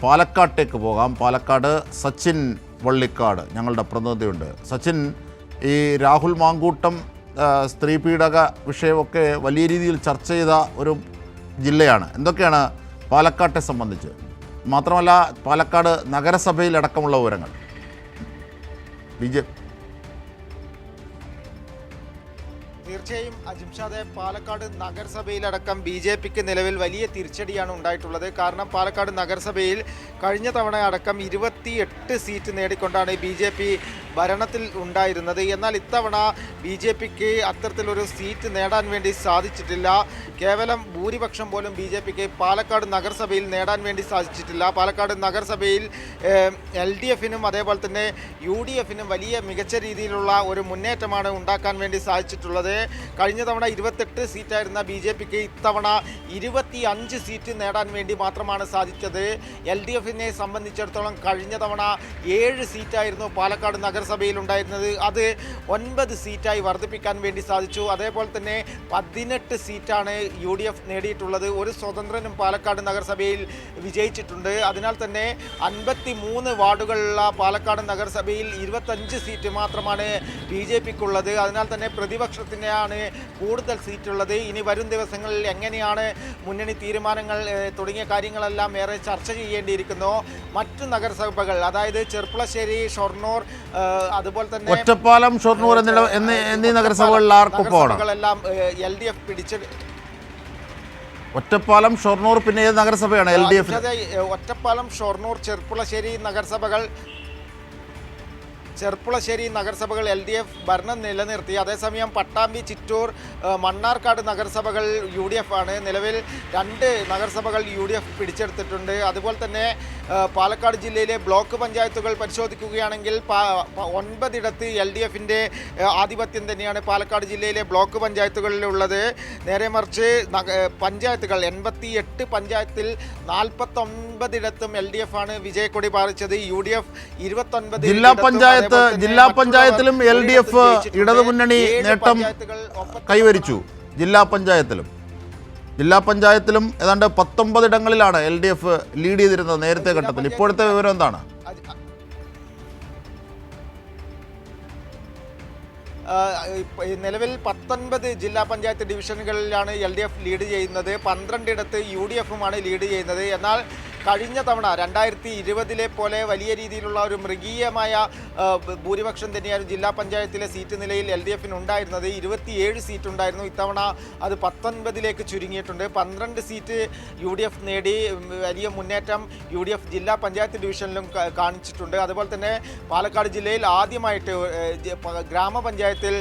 പാലക്കാട്ടേക്ക് പോകാം. പാലക്കാട് സച്ചിൻ വള്ളിക്കാട് ഞങ്ങളുടെ പ്രതിനിധിയുണ്ട്. സച്ചിൻ, ഈ രാഹുൽ മാങ്കൂട്ടം സ്ത്രീ പീഡക വിഷയമൊക്കെ വലിയ രീതിയിൽ ചർച്ച ചെയ്ത ഒരു ജില്ലയാണ്. എന്തൊക്കെയാണ് പാലക്കാട്ടെ സംബന്ധിച്ച്? മാത്രമല്ല പാലക്കാട് നഗരസഭയിലടക്കമുള്ള വിവരങ്ങൾ. തീർച്ചയായും അജിംഷാദെ, പാലക്കാട് നഗരസഭയിലടക്കം BJPക്ക് നിലവിൽ വലിയ തിരിച്ചടിയാണ് ഉണ്ടായിട്ടുള്ളത്. കാരണം പാലക്കാട് നഗരസഭയിൽ കഴിഞ്ഞ തവണ അടക്കം 28 സീറ്റ് നേടിക്കൊണ്ടാണ് BJP ഭരണത്തിൽ ഉണ്ടായിരുന്നത്. എന്നാൽ ഇത്തവണ BJPക്ക് അത്തരത്തിലൊരു സീറ്റ് നേടാൻ വേണ്ടി സാധിച്ചിട്ടില്ല. കേവലം ഭൂരിപക്ഷം പോലും BJPക്ക് പാലക്കാട് നഗരസഭയിൽ നേടാൻ വേണ്ടി സാധിച്ചിട്ടില്ല. പാലക്കാട് നഗരസഭയിൽ LDFനും അതേപോലെ തന്നെ UDFനും വലിയ മികച്ച രീതിയിലുള്ള ഒരു മുന്നേറ്റമാണ് ഉണ്ടാക്കാൻ വേണ്ടി സാധിച്ചിട്ടുള്ളത്. കഴിഞ്ഞ തവണ 28 സീറ്റായിരുന്ന BJPക്ക് ഇത്തവണ 25 സീറ്റ് നേടാൻ വേണ്ടി മാത്രമാണ് സാധിച്ചത്. LDFനെ സംബന്ധിച്ചിടത്തോളം കഴിഞ്ഞ തവണ 7 സീറ്റായിരുന്നു പാലക്കാട് നഗരസഭയിൽ ഉണ്ടായിരുന്നത്. അത് 9 സീറ്റായി വർദ്ധിപ്പിക്കാൻ വേണ്ടി സാധിച്ചു. അതേപോലെ തന്നെ 18 സീറ്റാണ് UDF നേടിയിട്ടുള്ളത്. ഒരു സ്വതന്ത്രനും പാലക്കാട് നഗരസഭയിൽ വിജയിച്ചിട്ടുണ്ട്. അതിനാൽ തന്നെ 53 വാർഡുകളുള്ള പാലക്കാട് നഗരസഭയിൽ 25 സീറ്റ് മാത്രമാണ് BJPക്കുള്ളത്. അതിനാൽ തന്നെ പ്രതിപക്ഷത്തിനാണ് കൂടുതൽ സീറ്റുള്ളത്. ഇനി വരും ദിവസങ്ങളിൽ എങ്ങനെയാണ് മുന്നണി തീരുമാനങ്ങൾ തുടങ്ങിയ കാര്യങ്ങളെല്ലാം ഏറെ ചർച്ച ചെയ്യേണ്ടിയിരിക്കുന്നു. മറ്റു നഗരസഭകൾ, അതായത് ചെർപ്പുളശ്ശേരി, ഷൊർണൂർ, അതുപോലെ തന്നെ ഒറ്റപ്പാലം, ഷൊർണൂർ എന്നീ നഗരസഭകളിൽ ആർക്കൊപ്പമാണ് LDF പിടിച്ച്? ഒറ്റപ്പാലം, ഷൊർണൂർ, പിന്നെ ഏത് നഗരസഭയാണ് LDF? ഒറ്റപ്പാലം, ഷൊർണൂർ, ചെർപ്പുളശ്ശേരി നഗരസഭകൾ LDF ഭരണം നിലനിർത്തി. അതേസമയം പട്ടാമ്പി, ചിറ്റൂർ, മണ്ണാർക്കാട് നഗരസഭകൾ UDF ആണ്. നിലവിൽ 2 നഗരസഭകൾ UDF പിടിച്ചെടുത്തിട്ടുണ്ട്. അതുപോലെ തന്നെ പാലക്കാട് ജില്ലയിലെ ബ്ലോക്ക് പഞ്ചായത്തുകൾ പരിശോധിക്കുകയാണെങ്കിൽ 9 LDFൻ്റെ ആധിപത്യം തന്നെയാണ് പാലക്കാട് ജില്ലയിലെ ബ്ലോക്ക് പഞ്ചായത്തുകളിലുള്ളത്. നേരെ മറിച്ച് പഞ്ചായത്തുകൾ 88 പഞ്ചായത്തിൽ 49 LDF ആണ് വിജയക്കൊടി പാറിച്ചത്. UDF 29. ജില്ലാ പഞ്ചായത്തിലും LDF ഇടതുമുന്നണി നേട്ടം കൈവരിച്ചു. ജില്ലാ പഞ്ചായത്തിലും ഏതാണ്ട് 19 ഇടങ്ങളിലാണ് LDF ലീഡ് ചെയ്തിരുന്നത് നേരത്തെ ഘട്ടത്തിൽ. ഇപ്പോഴത്തെ വിവരം എന്താണ്? നിലവിൽ 19 ജില്ലാ പഞ്ചായത്ത് ഡിവിഷനുകളിലാണ് LDF ലീഡ് ചെയ്യുന്നത്. 12 ഇടത്ത് UDFുമാണ് ലീഡ് ചെയ്യുന്നത്. എന്നാൽ കഴിഞ്ഞ തവണ 2020 പോലെ വലിയ രീതിയിലുള്ള ഒരു മൃഗീയമായ ഭൂരിപക്ഷം തന്നെയായിരുന്നു ജില്ലാ പഞ്ചായത്തിലെ സീറ്റ് നിലയിൽ LDFന് ഉണ്ടായിരുന്നത്. 27 സീറ്റ് ഉണ്ടായിരുന്നു. ഇത്തവണ അത് 19ലേക്ക് ചുരുങ്ങിയിട്ടുണ്ട്. 12 സീറ്റ് UDF നേടി. വലിയ മുന്നേറ്റം UDF ജില്ലാ പഞ്ചായത്ത് ഡിവിഷനിലും കാണിച്ചിട്ടുണ്ട്. അതുപോലെ തന്നെ പാലക്കാട് ജില്ലയിൽ ആദ്യമായിട്ട് ഗ്രാമപഞ്ചായത്തിൽ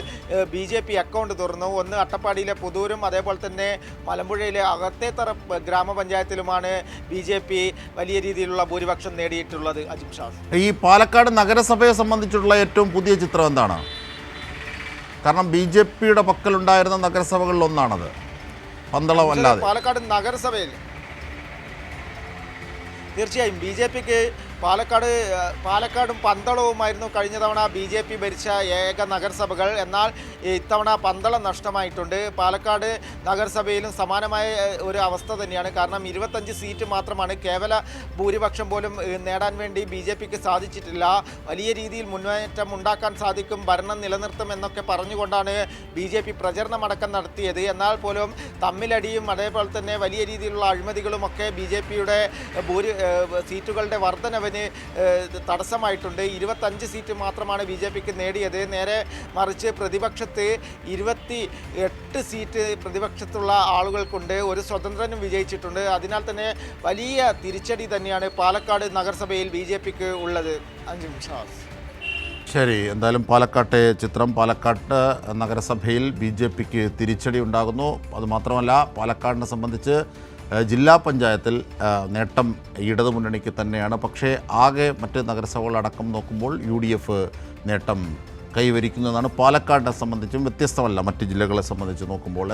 BJP അക്കൗണ്ട് തുറന്നു. ഒന്ന് അട്ടപ്പാടിയിലെ പുതൂരും അതേപോലെ തന്നെ മലമ്പുഴയിലെ അകത്തേത്തറ ഗ്രാമപഞ്ചായത്തിലുമാണ് BJP വലിയ രീതിയിലുള്ള ഭൂരിപക്ഷം നേടിയിട്ടുള്ളത്. അജിംഷാദ്, ഈ പാലക്കാട് നഗരസഭയെ സംബന്ധിച്ചുള്ള ഏറ്റവും പുതിയ ചിത്രം എന്താണ്? കാരണം BJPയുടെ പക്കലുണ്ടായിരുന്ന നഗരസഭകളിൽ ഒന്നാണത്, പന്തളം അല്ലാതെ. പാലക്കാട് തീർച്ചയായും BJPക്ക് പാലക്കാടും പന്തളവുമായിരുന്നു കഴിഞ്ഞ തവണ BJP ഭരിച്ച ഏക നഗരസഭകൾ. എന്നാൽ ഇത്തവണ പന്തളം നഷ്ടമായിട്ടുണ്ട്. പാലക്കാട് നഗരസഭയിലും സമാനമായ ഒരു അവസ്ഥ തന്നെയാണ്. കാരണം 25 സീറ്റ് മാത്രമാണ്. കേവല ഭൂരിപക്ഷം പോലും നേടാൻ വേണ്ടി BJPക്ക് സാധിച്ചിട്ടില്ല. വലിയ രീതിയിൽ മുന്നേറ്റം ഉണ്ടാക്കാൻ സാധിക്കും, ഭരണം നിലനിർത്തും എന്നൊക്കെ പറഞ്ഞുകൊണ്ടാണ് BJP പ്രചരണമടക്കം നടത്തിയത്. എന്നാൽ പോലും തമ്മിലടിയും അതേപോലെ തന്നെ വലിയ രീതിയിലുള്ള അഴിമതികളുമൊക്കെ BJPയുടെ സീറ്റുകളുടെ വർധനവിന് തടസ്സമായിട്ടുണ്ട്. 25 സീറ്റ് മാത്രമാണ് BJPക്ക് നേടിയത്. നേരെ മറിച്ച് പ്രതിപക്ഷത്ത് 28 സീറ്റ് പ്രതിപക്ഷത്തുള്ള ആളുകൾക്കുണ്ട്. ഒരു സ്വതന്ത്രനും വിജയിച്ചിട്ടുണ്ട്. അതിനാൽ തന്നെ വലിയ തിരിച്ചടി തന്നെയാണ് പാലക്കാട് നഗരസഭയിൽ BJPക്ക് ഉള്ളത്. ശരി, എന്തായാലും പാലക്കാട്ടെ ചിത്രം, പാലക്കാട്ട് നഗരസഭയിൽ BJPക്ക് തിരിച്ചടി ഉണ്ടാകുന്നു. അതുമാത്രമല്ല, പാലക്കാടിനെ സംബന്ധിച്ച് ജില്ലാ പഞ്ചായത്തിൽ നേട്ടം ഇടതുമുന്നണിക്ക് തന്നെയാണ്. പക്ഷേ ആകെ മറ്റ് നഗരസഭകളടക്കം നോക്കുമ്പോൾ UDF നേട്ടം കൈവരിക്കുന്നതാണ്. പാലക്കാടിനെ സംബന്ധിച്ചും വ്യത്യസ്തമല്ല മറ്റ് ജില്ലകളെ സംബന്ധിച്ച് നോക്കുമ്പോൾ.